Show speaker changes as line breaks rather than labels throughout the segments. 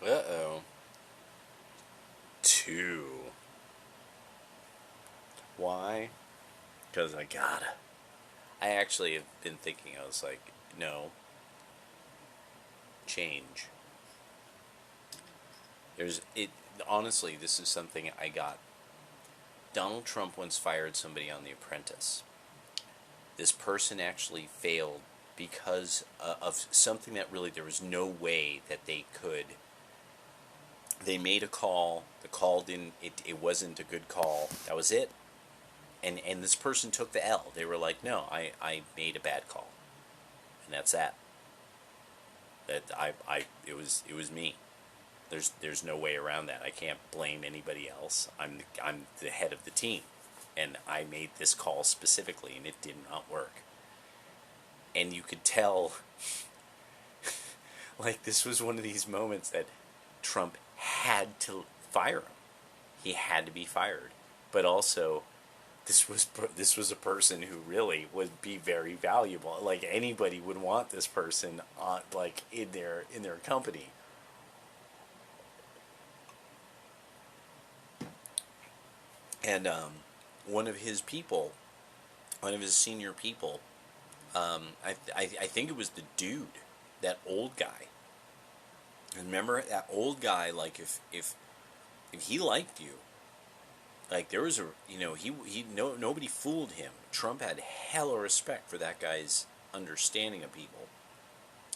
Uh-oh. Two. Why? Because I gotta. I actually have been thinking, I was like, no, change. There's it honestly, this is something I got. Donald Trump once fired somebody on The Apprentice. This person actually failed because of something that really there was no way that they could. They made a call. The call didn't. It wasn't a good call. That was it. And this person took the L. They were like, no, I made a bad call, and that's that. That it was me. There's no way around that. I can't blame anybody else. I'm the head of the team, and I made this call specifically, and it did not work. And you could tell, like, this was one of these moments that Trump had to fire him. He had to be fired, but also this was a person who really would be very valuable. Like, anybody would want this person on, like, in their company. And one of his people, one of his senior people, I think it was the dude, that old guy. Remember that old guy? Like, if he liked you, like, there was a, he no nobody fooled him. Trump had hella respect for that guy's understanding of people.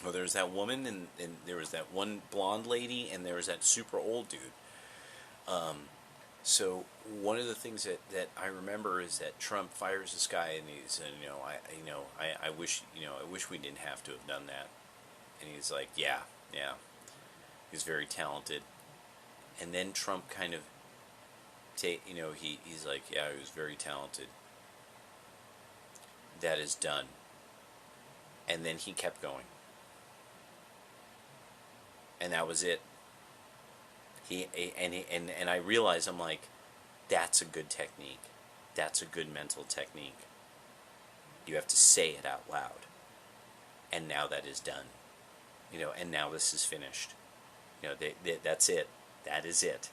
Well, there was that woman, and there was that one blonde lady, and there was that super old dude. Um, So one of the things that I remember is that Trump fires this guy, and he said, I wish, I wish we didn't have to have done that. And he's like, yeah, yeah, he's very talented. And then Trump kind of he's like, yeah, he was very talented. That is done. And then he kept going, and that was it. And I realize, I'm like, that's a good technique. That's a good mental technique. You have to say it out loud. And now that is done. And now this is finished. That's it. That is it.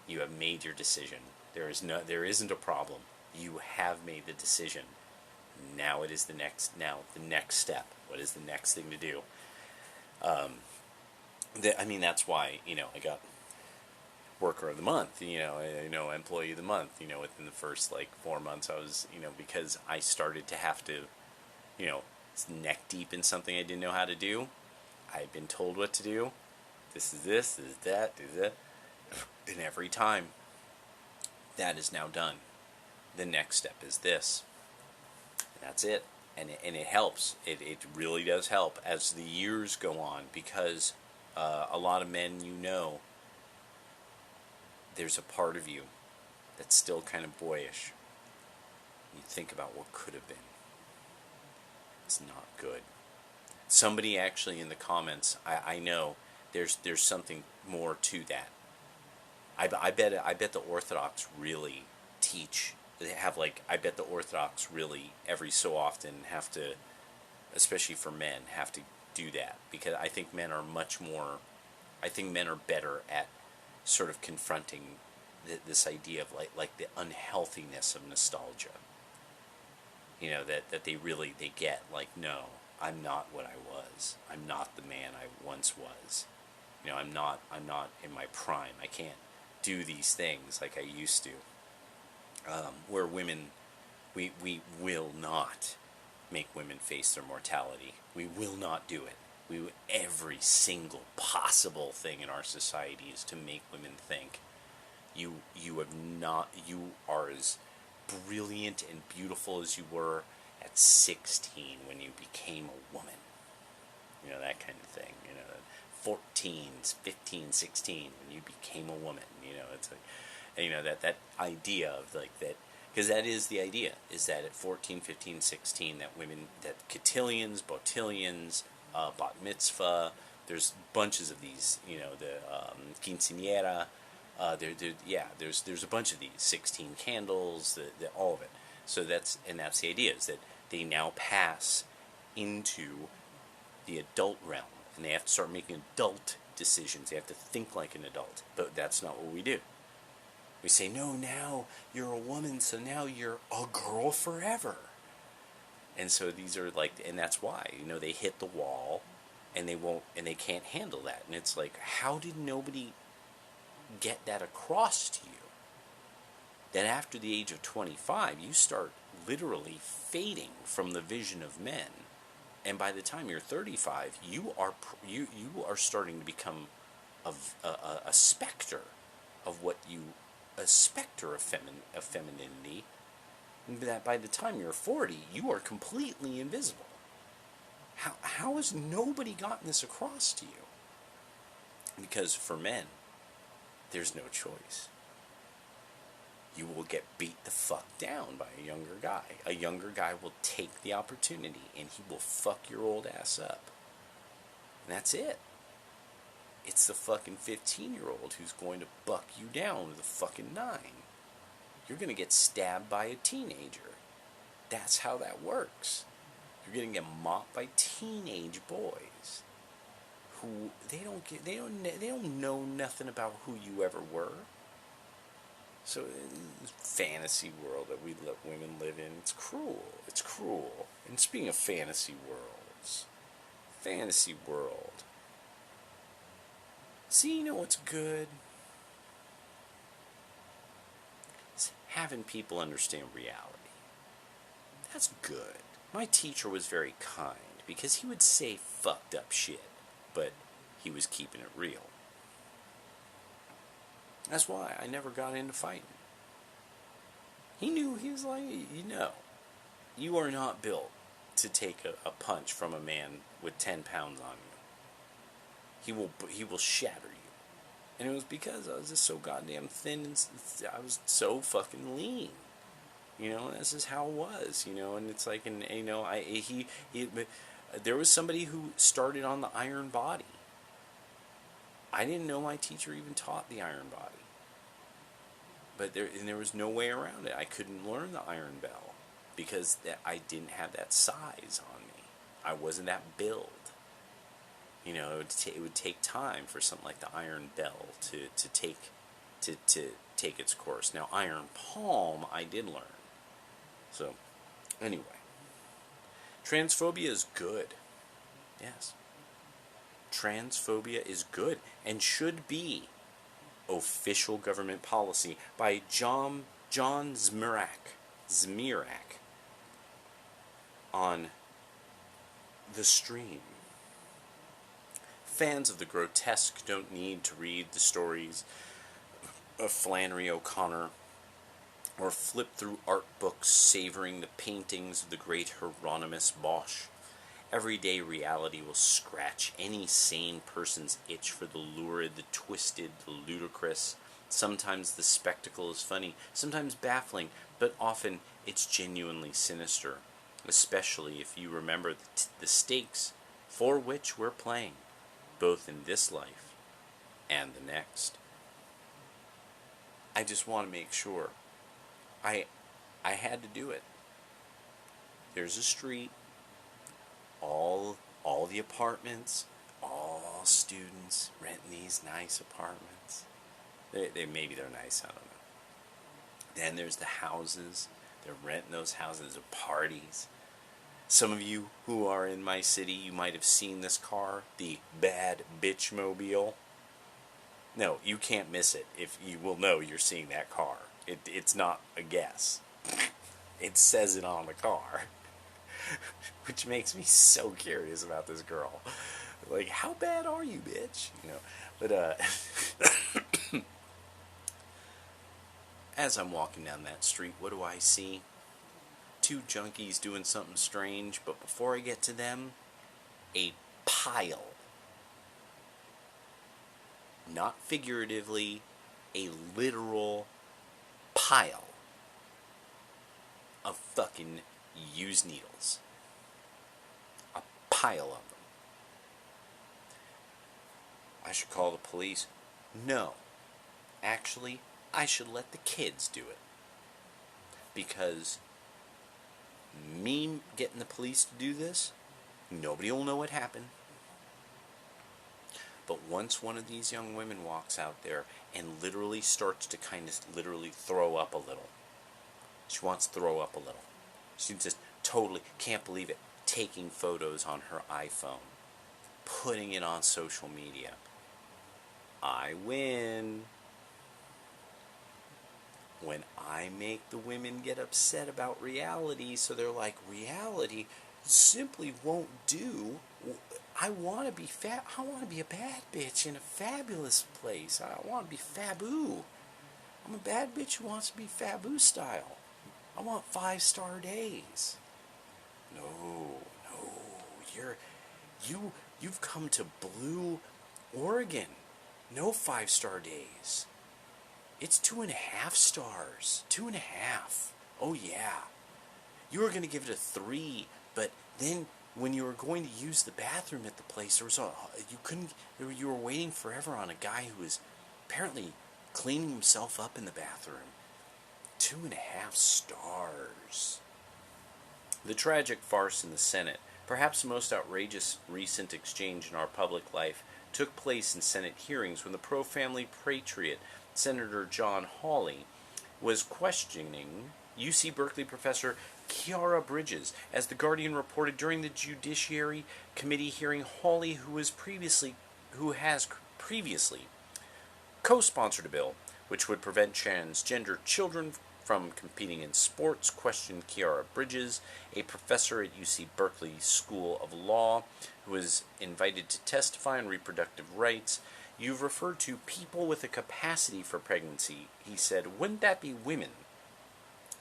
You have made your decision. There isn't a problem. You have made the decision. Now it is the next step. What is the next thing to do? That's why, I got worker of the month, employee of the month, within the first, like, 4 months. I was, because I started to have to, neck deep in something I didn't know how to do. I had been told what to do. This, this is that, do that. And every time, that is now done. The next step is this. And that's it. And it helps. It really does help as the years go on, because a lot of men, there's a part of you that's still kind of boyish. You think about what could have been. It's not good. Somebody actually in the comments, I know there's something more to that. I bet the Orthodox really teach. They have, like, I bet the Orthodox really every so often have to, especially for men, have to do that, because I think men are much more. I think men are better at sort of confronting this idea of like the unhealthiness of nostalgia. That they get, like, no, I'm not what I was. I'm not the man I once was. I'm not in my prime. I can't do these things like I used to. Where women, we will not make women face their mortality. We will not do it. Every single possible thing in our society is to make women think you are as brilliant and beautiful as you were at 16 when you became a woman. That kind of thing. 14, 15, 16 when you became a woman. It's like, that idea of, like, that, because that is the idea, is that at 14, 15, 16, that women, that cotillions, botillions, bat mitzvah, there's bunches of these, the quinceañera, there's a bunch of these, 16 candles, all of it. So that's the idea, is that they now pass into the adult realm, and they have to start making adult decisions. They have to think like an adult. But that's not what we do. We say, no, now you're a woman, so now you're a girl forever. And so these are like, and that's why, they hit the wall, and they can't handle that. And it's like, how did nobody get that across to you? That after the age of 25, you start literally fading from the vision of men. And by the time you're 35, you are starting to become a specter of a specter of femininity. That by the time you're 40, you are completely invisible. How has nobody gotten this across to you? Because for men, there's no choice. You will get beat the fuck down by a younger guy. A younger guy will take the opportunity and he will fuck your old ass up. And that's it. It's the fucking 15-year-old who's going to buck you down with a fucking 9. You're going to get stabbed by a teenager. That's how that works. You're going to get mocked by teenage boys who they don't know nothing about who you ever were. So this fantasy world that we let women live in, it's cruel. It's cruel. And speaking of fantasy world. See, what's good? It's having people understand reality. That's good. My teacher was very kind because he would say fucked up shit, but he was keeping it real. That's why I never got into fighting. He knew, he was like, you are not built to take a punch from a man with 10 pounds on you. He will shatter you. And it was because I was just so goddamn thin and I was so fucking lean. This is how it was, and it's like, there was somebody who started on the iron body. I didn't know my teacher even taught the iron body. But there was no way around it. I couldn't learn the iron bell because I didn't have that size on me. I wasn't that build. It would take time for something like the iron bell to take its course. Now, iron palm, I did learn. So, anyway. Transphobia is good. Yes. Transphobia is good and should be official government policy by John Zmirak on the stream. Fans of the grotesque don't need to read the stories of Flannery O'Connor or flip through art books savoring the paintings of the great Hieronymus Bosch. Everyday reality will scratch any sane person's itch for the lurid, the twisted, the ludicrous. Sometimes the spectacle is funny, sometimes baffling, but often it's genuinely sinister, especially if you remember the stakes for which we're playing, both in this life and the next. I just want to make sure. I had to do it. There's a street. All the apartments, all students renting these nice apartments. Maybe they're nice, I don't know. Then there's the houses. They're renting those houses of parties. Some of you who are in my city, you might have seen this car, the Bad Bitch Mobile. No, you can't miss it. If you will know you're seeing that car. It's not a guess. It says it on the car. Which makes me so curious about this girl. Like, how bad are you, bitch? But as I'm walking down that street, what do I see? 2 junkies doing something strange, but before I get to them, a pile. Not figuratively, a literal pile of fucking used needles. A pile of them. I should call the police. No. Actually, I should let the kids do it. Because me getting the police to do this, nobody will know what happened. But once one of these young women walks out there and literally starts to kind of literally throw up a little, she wants to throw up a little. She just totally can't believe it. Taking photos on her iPhone, putting it on social media. I win. When I make the women get upset about reality, so they're like, reality simply won't do. I want to be I want to be a bad bitch in a fabulous place. I want to be Fabu. I'm a bad bitch who wants to be Fabu style. I want 5-star days. No, you've come to Blue Oregon. No 5-star days. It's 2.5 stars. 2.5. Oh yeah. You were gonna give it a 3, but then when you were going to use the bathroom at the place, you were waiting forever on a guy who was apparently cleaning himself up in the bathroom. 2.5 stars. The tragic farce in the Senate, perhaps the most outrageous recent exchange in our public life, took place in Senate hearings when the pro-family patriot Senator John Hawley was questioning UC Berkeley professor Kiara Bridges. As The Guardian reported, during the Judiciary Committee hearing, Hawley, who has previously co-sponsored a bill which would prevent transgender children from competing in sports, questioned Kiara Bridges, a professor at UC Berkeley School of Law, who was invited to testify on reproductive rights. You've referred to people with a capacity for pregnancy, he said. Wouldn't that be women?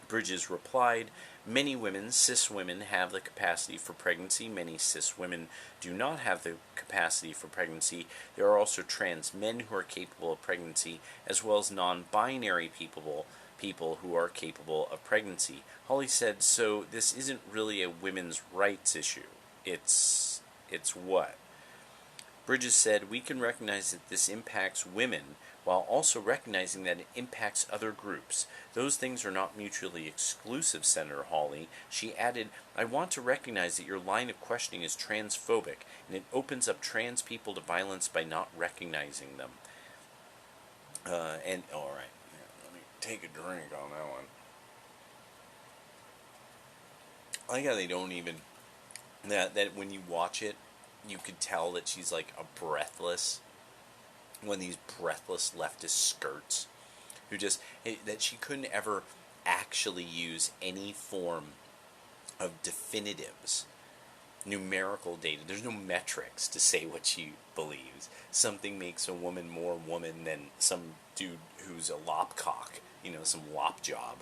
Bridges replied, many women, cis women, have the capacity for pregnancy. Many cis women do not have the capacity for pregnancy. There are also trans men who are capable of pregnancy, as well as non-binary people who are capable of pregnancy. Hawley said, so this isn't really a women's rights issue. It's what? Bridges said, we can recognize that this impacts women while also recognizing that it impacts other groups. Those things are not mutually exclusive, Senator Hawley. She added, I want to recognize that your line of questioning is transphobic, and it opens up trans people to violence by not recognizing them. All right, let me take a drink on that one. I like how they don't even, that when you watch it, you could tell that she's like a breathless, one of these breathless leftist skirts, who just, that she couldn't ever actually use any form of definitives, numerical data. There's no metrics to say what she believes. Something makes a woman more woman than some dude who's a lopcock, some lop job.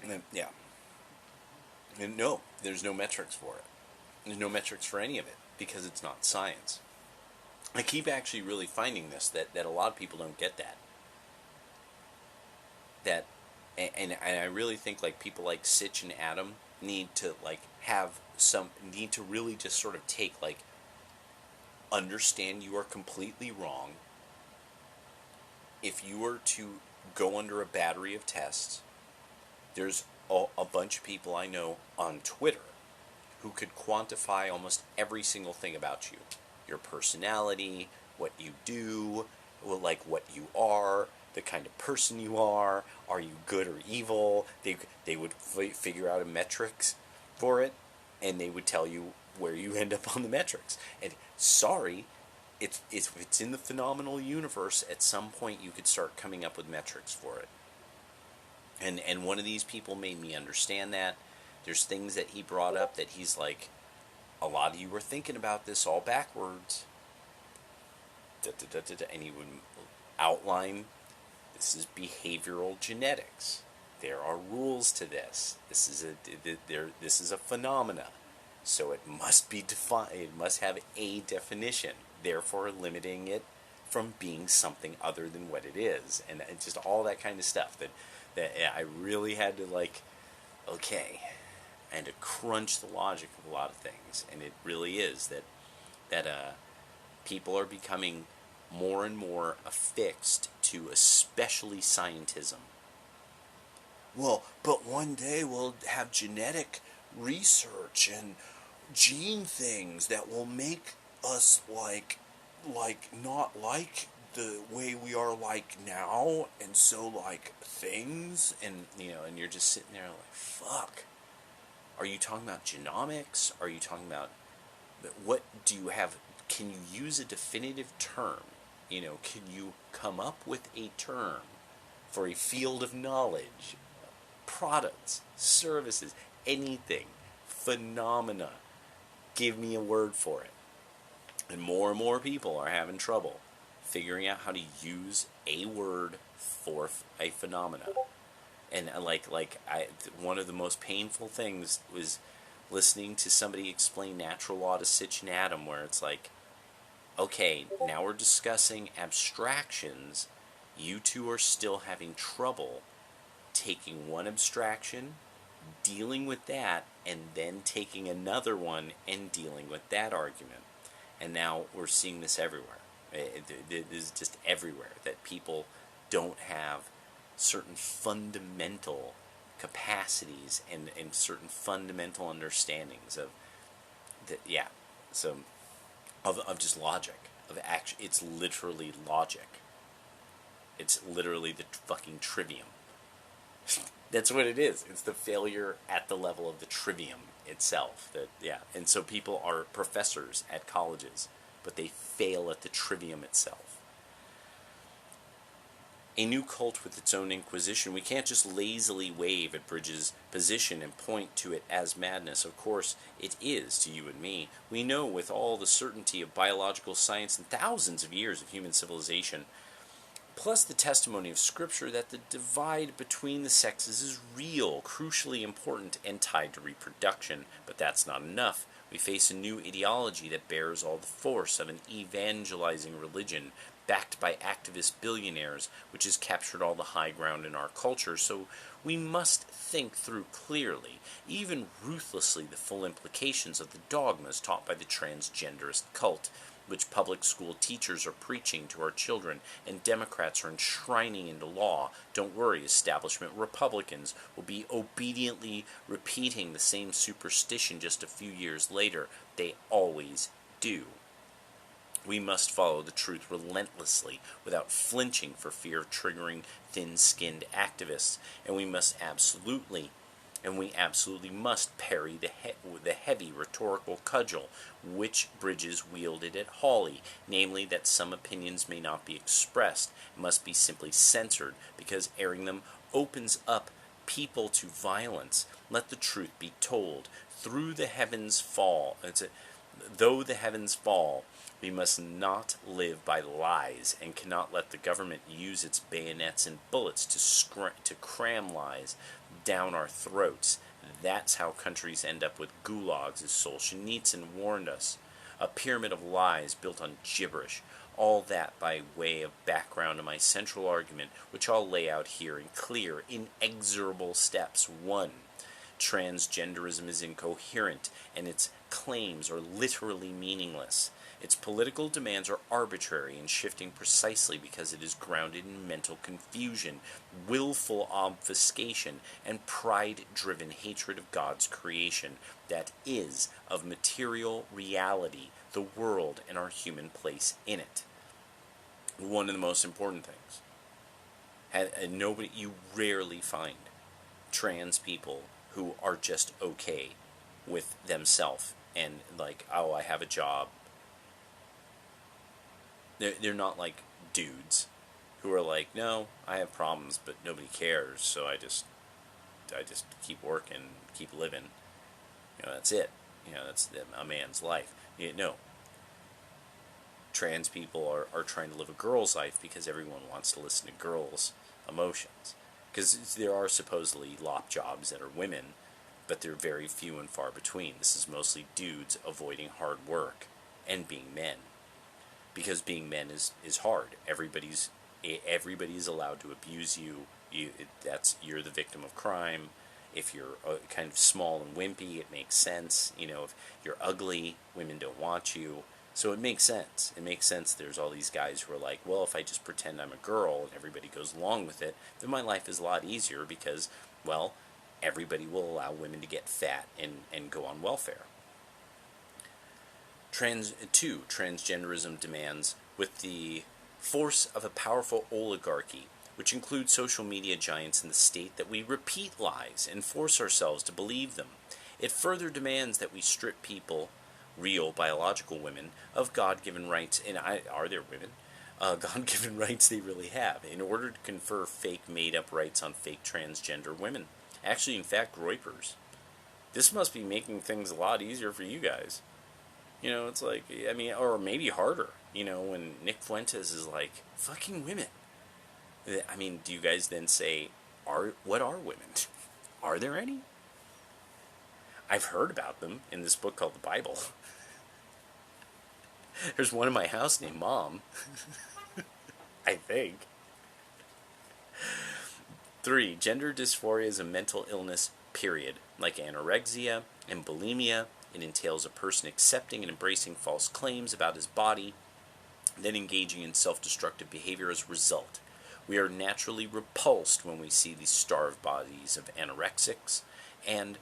And yeah. And no, there's no metrics for it. There's no metrics for any of it, because it's not science. I keep actually really finding this, that a lot of people don't get that. And I really think like people like Sitch and Adam need to need to really just sort of take understand you are completely wrong. If you were to go under a battery of tests, there's a bunch of people I know on Twitter who could quantify almost every single thing about you. Your personality, what you do, what you are, the kind of person you are you good or evil? They would figure out a metrics for it, and they would tell you where you end up on the metrics. And sorry, it's in the phenomenal universe. At some point, you could start coming up with metrics for it. And one of these people made me understand that. There's things that he brought up that he's like, a lot of you were thinking about this all backwards. And he would outline, this is behavioral genetics. There are rules to this. This is a phenomena. So it must be defined. It must have a definition, therefore limiting it from being something other than what it is. And just all that kind of stuff that I really had to okay, and to crunch the logic of a lot of things. And it really is that people are becoming more and more affixed to especially scientism. Well, but one day we'll have genetic research and
gene things that will make us not like the way we are like now, and so like things.
And and you're just sitting there like, fuck. Are you talking about genomics? Are you talking about what do you have? Can you use a definitive term? Can you come up with a term for a field of knowledge, products, services, anything, phenomena? Give me a word for it. And more people are having trouble figuring out how to use a word for a phenomena. And one of the most painful things was listening to somebody explain natural law to such an atom, where it's like, okay, now we're discussing abstractions. You two are still having trouble taking one abstraction, dealing with that, and then taking another one and dealing with that argument. And now we're seeing this everywhere. It is just everywhere that people don't have certain fundamental capacities and certain fundamental understandings of yeah, so of just logic, of action. It's literally logic. It's literally the fucking trivium. That's what it is. It's the failure at the level of the trivium itself. And so people are professors at colleges, but they fail at the trivium itself. A new cult with its own inquisition. We can't just lazily wave at Bridges' position and point to it as madness. Of course, it is to you and me. We know with all the certainty of biological science and thousands of years of human civilization, plus the testimony of Scripture, that the divide between the sexes is real, crucially important, and tied to reproduction. But that's not enough. We face a new ideology that bears all the force of an evangelizing religion, backed by activist billionaires, which has captured all the high ground in our culture. So we must think through clearly, even ruthlessly, the full implications of the dogmas taught by the transgenderist cult, which public school teachers are preaching to our children and Democrats are enshrining into law. Don't worry, establishment Republicans will be obediently repeating the same superstition just a few years later. They always do. We must follow the truth relentlessly without flinching for fear of triggering thin-skinned activists, and we absolutely must parry the heavy rhetorical cudgel which Bridges wielded at Hawley, namely that some opinions may not be expressed, must be simply censored, because airing them opens up people to violence. Let the truth be told. Though the heavens fall, we must not live by lies, and cannot let the government use its bayonets and bullets to cram lies down our throats. That's how countries end up with gulags, as Solzhenitsyn warned us. A pyramid of lies built on gibberish. All that by way of background to my central argument, which I'll lay out here in clear, inexorable steps. 1. Transgenderism is incoherent, and its claims are literally meaningless. Its political demands are arbitrary and shifting precisely because it is grounded in mental confusion, willful obfuscation, and pride-driven hatred of God's creation, that is, of material reality, the world, and our human place in it. One of the most important things. And you rarely find trans people who are just okay with themselves and like, oh, I have a job. They're not like dudes who are like, no, I have problems, but nobody cares, so I just keep working, keep living. That's it. That's a man's life. No. Trans people are trying to live a girl's life because everyone wants to listen to girls' emotions. Because there are supposedly lop jobs that are women, but they're very few and far between. This is mostly dudes avoiding hard work and being men. Because being men is hard. Everybody's allowed to abuse you. You're the victim of crime. If you're kind of small and wimpy, it makes sense. If you're ugly, women don't want you. So it makes sense. It makes sense there's all these guys who are like, well, if I just pretend I'm a girl and everybody goes along with it, then my life is a lot easier because, well, everybody will allow women to get fat and go on welfare. Transgenderism demands, with the force of a powerful oligarchy, which includes social media giants in the state, that we repeat lies and force ourselves to believe them. It further demands that we strip people, real biological women, of God-given rights, and are there women? God-given rights they really have, in order to confer fake made-up rights on fake transgender women. Actually, in fact, Reupers. This must be making things a lot easier for you guys. It's like, I mean, or maybe harder, when Nick Fuentes is like, fucking women. I mean, do you guys then say, what are women? Are there any? I've heard about them in this book called the Bible. There's one in my house named Mom. I think. 3. Gender dysphoria is a mental illness, period. Like anorexia and bulimia, it entails a person accepting and embracing false claims about his body, then engaging in self-destructive behavior as a result. We are naturally repulsed when we see these starved bodies of anorexics, and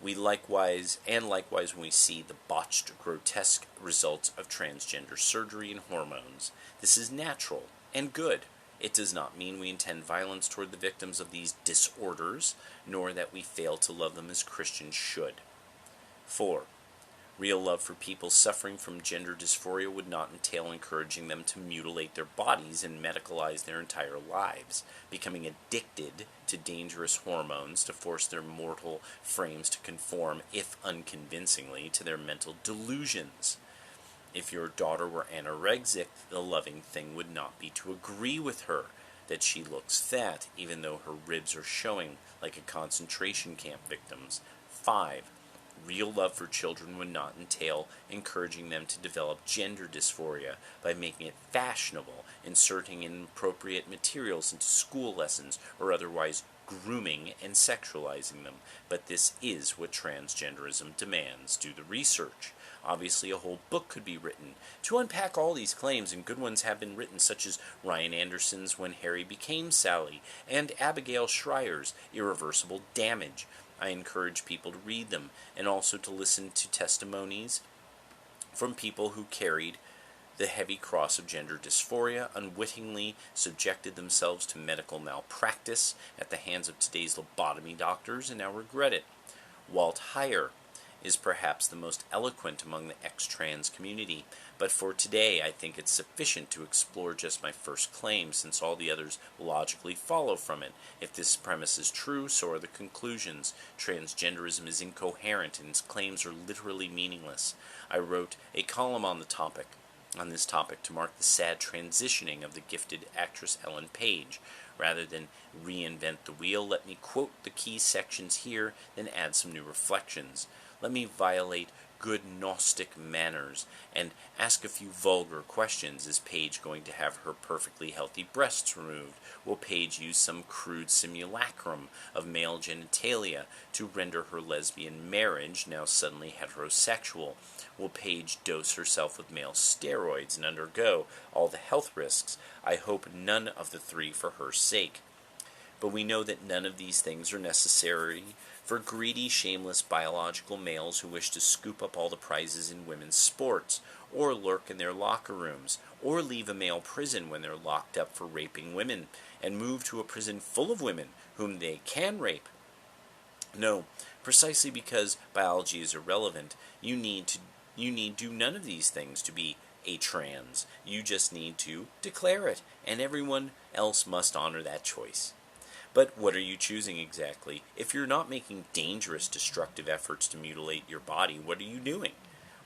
likewise when we see the botched, grotesque results of transgender surgery and hormones. This is natural and good. It does not mean we intend violence toward the victims of these disorders, nor that we fail to love them as Christians should. 4. Real love for people suffering from gender dysphoria would not entail encouraging them to mutilate their bodies and medicalize their entire lives, becoming addicted to dangerous hormones to force their mortal frames to conform, if unconvincingly, to their mental delusions. If your daughter were anorexic, the loving thing would not be to agree with her that she looks fat, even though her ribs are showing like a concentration camp victim's. 5. Real love for children would not entail encouraging them to develop gender dysphoria by making it fashionable, inserting inappropriate materials into school lessons, or otherwise grooming and sexualizing them. But this is what transgenderism demands. Do the research. Obviously, a whole book could be written to unpack all these claims, and good ones have been written, such as Ryan Anderson's When Harry Became Sally and Abigail Schreier's Irreversible Damage. I encourage people to read them and also to listen to testimonies from people who carried the heavy cross of gender dysphoria, unwittingly subjected themselves to medical malpractice at the hands of today's lobotomy doctors, and now regret it. Walt Heyer is perhaps the most eloquent among the ex-trans community, but for today I think it's sufficient to explore just my first claim, since all the others logically follow from it. If this premise is true, so are the conclusions. Transgenderism is incoherent, and its claims are literally meaningless. I wrote a column on this topic to mark the sad transitioning of the gifted actress Ellen Page. Rather than reinvent the wheel, let me quote the key sections here, then add some new reflections. Let me violate good Gnostic manners and ask a few vulgar questions. Is Paige going to have her perfectly healthy breasts removed? Will Paige use some crude simulacrum of male genitalia to render her lesbian marriage now suddenly heterosexual? Will Paige dose herself with male steroids and undergo all the health risks? I hope none of the three for her sake. But we know that none of these things are necessary for greedy, shameless biological males who wish to scoop up all the prizes in women's sports, or lurk in their locker rooms, or leave a male prison when they're locked up for raping women, and move to a prison full of women whom they can rape. No, precisely because biology is irrelevant, you need do none of these things to be a trans. You just need to declare it, and everyone else must honor that choice. But what are you choosing exactly? If you're not making dangerous, destructive efforts to mutilate your body, what are you doing?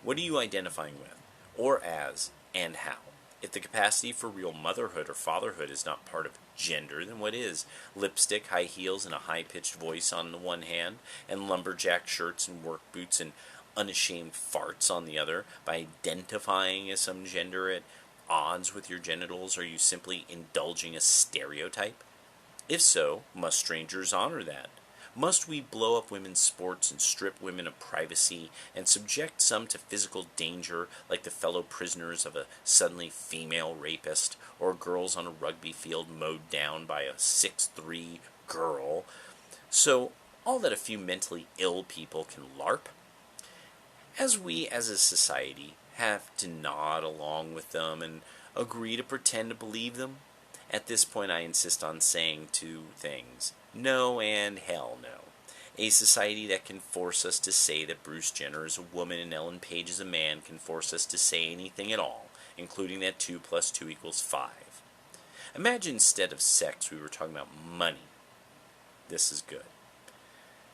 What are you identifying with? Or as, and how? If the capacity for real motherhood or fatherhood is not part of gender, then what is? Lipstick, high heels, and a high-pitched voice on the one hand, and lumberjack shirts and work boots and unashamed farts on the other. By identifying as some gender at odds with your genitals, are you simply indulging a stereotype? If so, must strangers honor that? Must we blow up women's sports and strip women of privacy and subject some to physical danger like the fellow prisoners of a suddenly female rapist, or girls on a rugby field mowed down by a 6'3" girl, so all that a few mentally ill people can LARP? as we as a society have to nod along with them and agree to pretend to believe them. At this point, I insist on saying two things: no and hell no. A society that can force us to say that Bruce Jenner is a woman and Ellen Page is a man can force us to say anything at all, including that 2 plus 2 equals 5. Imagine instead of sex, we were talking about money. This is good.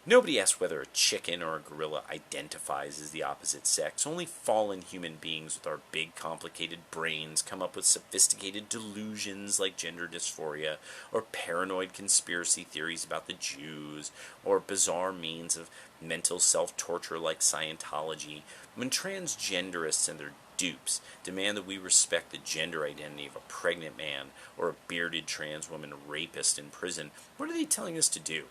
Nobody asks whether a chicken or a gorilla identifies as the opposite sex. Only fallen human beings with our big, complicated brains come up with sophisticated delusions like gender dysphoria, or paranoid conspiracy theories about the Jews, or bizarre means of mental self-torture like Scientology. When transgenderists and their dupes demand that we respect the gender identity of a pregnant man or a bearded trans woman rapist in prison, what are they telling us to do?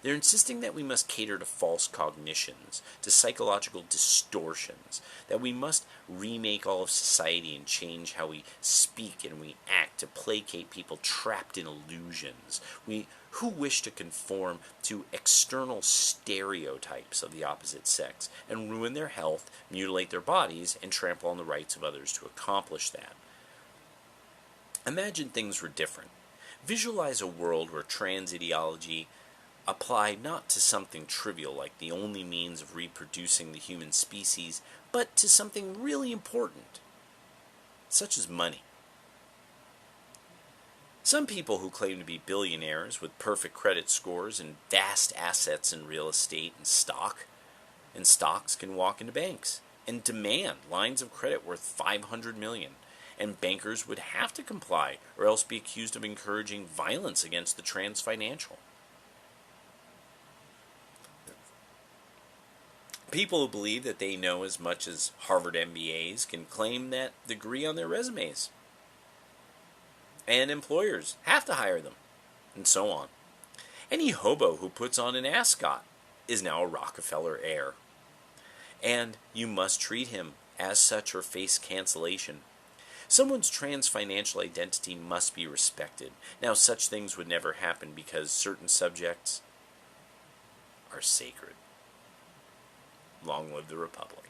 They're insisting that we must cater to false cognitions, to psychological distortions, that we must remake all of society and change how we speak and we act to placate people trapped in illusions, who wish to conform to external stereotypes of the opposite sex and ruin their health, mutilate their bodies, and trample on the rights of others to accomplish that. Imagine things were different. Visualize a world where trans ideology applied not to something trivial like the only means of reproducing the human species, but to something really important, such as money. Some people who claim to be billionaires with perfect credit scores and vast assets in real estate and stocks can walk into banks and demand lines of credit worth $500 million, and bankers would have to comply or else be accused of encouraging violence against the trans financial. People who believe that they know as much as Harvard MBAs can claim that degree on their resumes. And employers have to hire them, and so on. Any hobo who puts on an ascot is now a Rockefeller heir. And you must treat him as such or face cancellation. Someone's trans financial identity must be respected. Now, such things would never happen because certain subjects are sacred. Long live the Republic.